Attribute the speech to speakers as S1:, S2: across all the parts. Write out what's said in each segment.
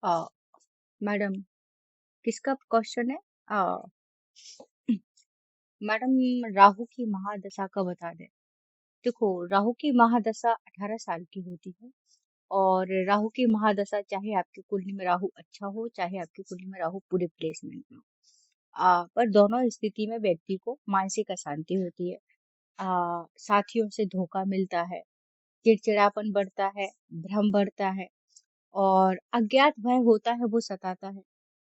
S1: अ, madam, किसका question है? अ, madam, Rahu की महादशा का बता दें। देखो, राहु की महादशा 18 साल की होती है। और राहु की महादशा चाहे आपकी कुंडली में राहु अच्छा हो, चाहे आपकी कुंडली में राहु पूरे प्लेसमेंट में हो। पर दोनों स्थिति में व्यक्ति को मानसिक अशांति होती है। साथियों से धोखा मिलता है, चिड़चिड़ापन बढ़ता है, भ्रम बढ़ता है और अज्ञात भय होता है, वो सताता है।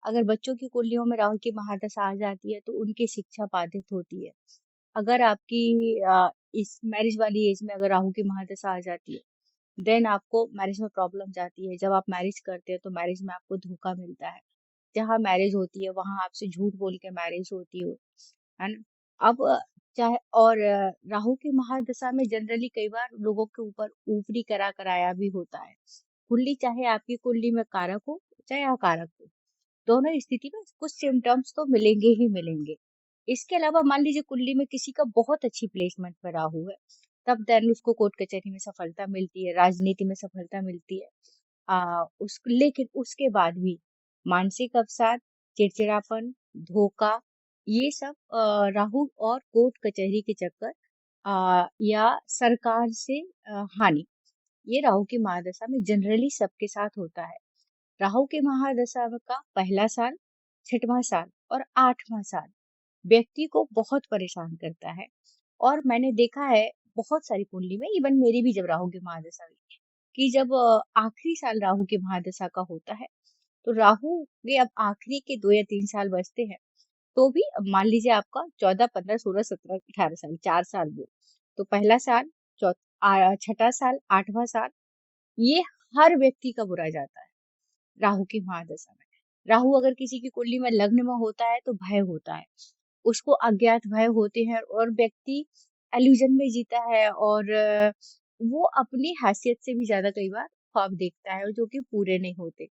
S1: अगर बच्चों की कुंडलियों में राहु की महादशा आ जाती है तो उनकी शिक्षा बाधित होती है। अगर आपकी इस मैरिज वाली एज में अगर राहु की महादशा आ जाती है, देन आपको मैरिज में प्रॉब्लम जाती है। जब आप मैरिज करते हैं तो मैरिज में आपको धोखा मिलता है। जहाँ मैरिज होती है वहां आपसे झूठ बोल के मैरिज होती है ना। अब चाहे और राहु की महादशा में जनरली कई बार लोगों के ऊपर ऊपरी करा कराया भी होता है। कुंडली चाहे आपकी कुंडली में कारक हो चाहे अकारक हो, दोनों स्थिति में कुछ सिम्टम्स तो मिलेंगे ही मिलेंगे। इसके अलावा मान लीजिए कुंडली में किसी का बहुत अच्छी प्लेसमेंट पर राहु है, तब देन उसको कोर्ट कचहरी में सफलता मिलती है, राजनीति में सफलता मिलती है। लेकिन उसके बाद भी मानसिक अवसाद, चिड़चिड़ापन, धोखा, ये सब राहु और कोर्ट कचहरी के चक्कर या सरकार से हानि, ये राहु की महादशा में जनरली सबके साथ होता है। राहु की महादशा का पहला साल, छठवां साल और आठवां साल व्यक्ति को बहुत परेशान करता है। और मैंने देखा है बहुत सारी कुंडली में, इवन मेरी भी जब राहु की महादशा हुई, कि जब आखिरी साल राहु की महादशा का होता है तो राहु के अब आखिरी के 2 या 3 साल बचते हैं, तो भी अब मान लीजिए आपका 14, 15, 16, 17, 18 साल, 4 साल वो, तो पहला साल, छठा साल, आठवां साल, ये हर व्यक्ति का बुरा जाता है राहु की महादशा में। राहु अगर किसी की कुंडली में लग्न में होता है तो भय होता है, उसको अज्ञात भय होते हैं और व्यक्ति एल्यूजन में जीता है। और वो अपनी हैसियत से भी ज्यादा कई बार ख्वाब देखता है जो कि पूरे नहीं होते।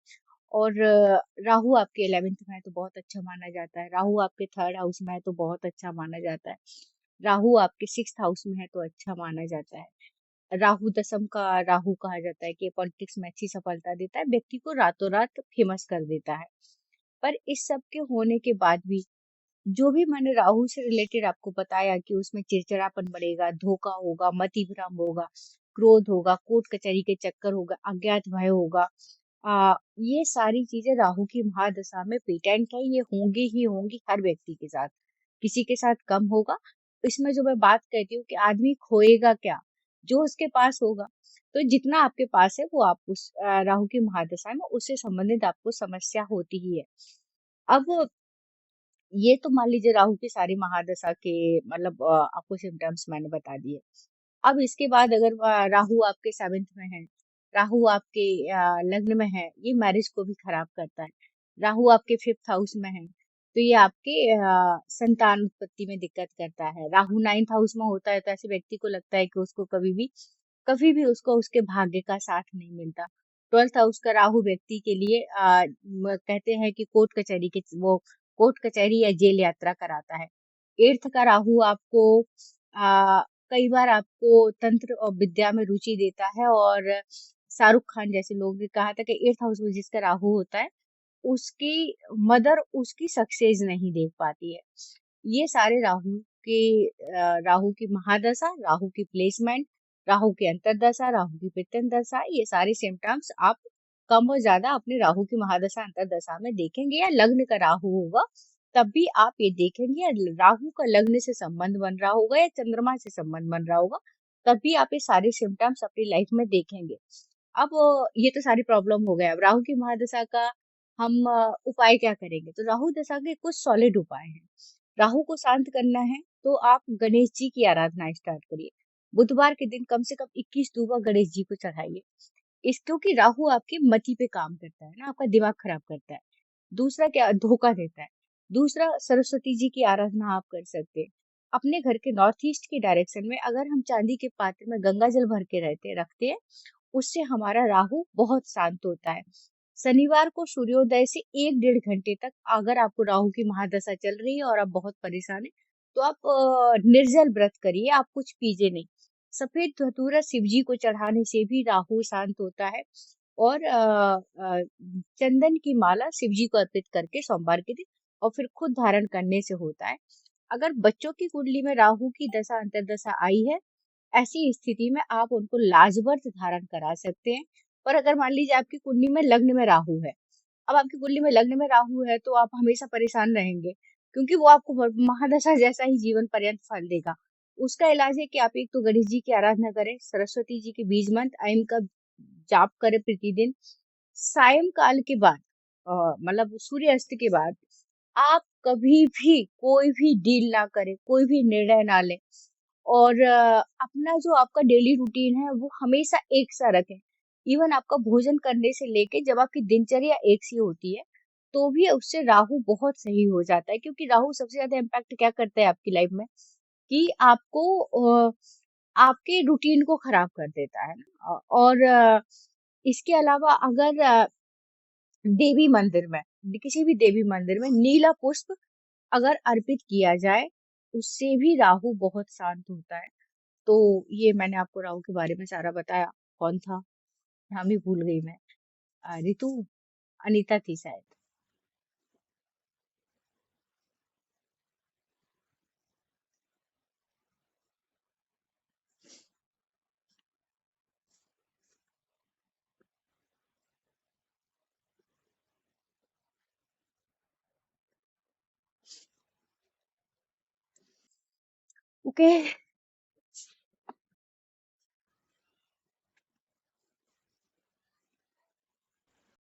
S1: और राहु आपके 11th में है तो बहुत अच्छा माना जाता है, राहु आपके 3rd हाउस में है तो बहुत अच्छा माना जाता है, राहु आपके 6th हाउस में है तो अच्छा माना जाता है। राहु दशम का राहु कहा जाता है कि पॉलिटिक्स में अच्छी सफलता देता है, व्यक्ति को रातों रात फेमस कर देता है। पर इस सब के होने के बाद भी जो भी मैंने राहु से रिलेटेड आपको बताया कि उसमें चिड़चिड़ापन बढ़ेगा, धोखा होगा, मति भ्रम होगा, क्रोध होगा, कोर्ट कचहरी के चक्कर होगा, अज्ञात भय होगा, ये सारी चीजें राहु की महादशा में पेटेंट है, ये होंगी ही होंगी हर व्यक्ति के साथ, किसी के साथ कम होगा। इसमें जो मैं बात कहती हूँ कि आदमी खोएगा क्या, जो उसके पास होगा। तो जितना आपके पास है वो आप उस राहु की महादशा में उससे संबंधित आपको समस्या होती ही है। अब ये तो मान लीजिए राहु की सारी महादशा के मतलब आपको सिम्टम्स मैंने बता दिए। अब इसके बाद अगर राहु आपके 7th में है, राहु आपके लग्न में है, ये मैरिज को भी खराब करता है। राहु आपके 5th हाउस में है तो ये आपके संतान उत्पत्ति में दिक्कत करता है। राहु 9th हाउस में होता है तो ऐसे व्यक्ति को लगता है कि उसको कभी भी उसको उसके भाग्य का साथ नहीं मिलता। 12th हाउस का राहु व्यक्ति के लिए कहते हैं कि कोर्ट कचहरी या जेल यात्रा कराता है। 8th का राहु आपको कई बार आपको तंत्र और विद्या में रुचि देता है। और शाहरुख खान जैसे लोग ने कहा था कि 8th हाउस में जिसका राहु होता है उसकी मदर उसकी सक्सेस नहीं देख पाती है। ये सारे राहु की महादशा, राहु की प्लेसमेंट, राहु की अंतर्दशा, राहु की पित्तंदशा, ये सारे सिम्टम्स आप कम और ज्यादा अपने राहु की महादशा अंतर्दशा में देखेंगे। या लग्न का राहु होगा तब भी आप ये देखेंगे, या राहु का लग्न से संबंध बन रहा होगा या चंद्रमा से संबंध बन रहा होगा, तब भी आप ये सारे सिम्टम्स अपनी लाइफ में देखेंगे। अब ये तो सारी प्रॉब्लम हो गया। अब राहु की महादशा का हम उपाय क्या करेंगे? तो राहु दशा के कुछ सॉलिड उपाय हैं। राहु को शांत करना है तो आप गणेश जी की आराधना स्टार्ट करिए। बुधवार के दिन कम से कम 21 दूबा गणेश जी को चढ़ाइए। इस क्योंकि राहु आपकी मति पे काम करता है ना, आपका दिमाग खराब करता है। दूसरा क्या, धोखा देता है। दूसरा, सरस्वती जी की आराधना आप कर सकते हैं। अपने घर के नॉर्थ ईस्ट की डायरेक्शन में अगर हम चांदी के पात्र में गंगा जल भर के रखते हैं, उससे हमारा राहु बहुत शांत होता है। शनिवार को सूर्योदय से 1-1.5 घंटे तक अगर आपको राहु की महादशा चल रही है और आप बहुत परेशान है तो आप निर्जल व्रत करिए, आप कुछ पीजिए नहीं। सफेद धतूरा शिव जी को चढ़ाने से भी राहु शांत होता है। और चंदन की माला शिव जी को अर्पित करके सोमवार के दिन और फिर खुद धारण करने से होता है। अगर बच्चों की कुंडली में राहु की दशा अंतर्दशा आई है, ऐसी स्थिति में आप उनको लाजवर्त धारण करा सकते हैं। पर अगर मान लीजिए आपकी कुंडली में लग्न में राहु है, अब आपकी कुंडली में लग्न में राहु है तो आप हमेशा परेशान रहेंगे, क्योंकि वो आपको महादशा जैसा ही जीवन पर्यंत फल देगा। उसका इलाज है कि आप एक तो गणेश जी की आराधना करें, सरस्वती जी के बीज मंत्र ऐम का जाप करें प्रतिदिन। सायंकाल के बाद मतलब सूर्यास्त के बाद आप कभी भी कोई भी डील ना करें, कोई भी निर्णय ना लें, और अपना जो आपका डेली रूटीन है वो हमेशा एक सा रखें। इवन आपका भोजन करने से लेके जब आपकी दिनचर्या एक सी होती है, तो भी उससे राहु बहुत सही हो जाता है, क्योंकि राहु सबसे ज्यादा इम्पैक्ट क्या करता है आपकी लाइफ में, कि आपको आपके रूटीन को खराब कर देता है ना। और इसके अलावा अगर देवी मंदिर में, किसी भी देवी मंदिर में नीला पुष्प अगर अर्पित किया जाए, उससे भी राहु बहुत शांत होता है। तो ये मैंने आपको राहु के बारे में सारा बताया। कौन था? नाम ही भूल गई मैं। रितु, अनीता थी शायद। ओके।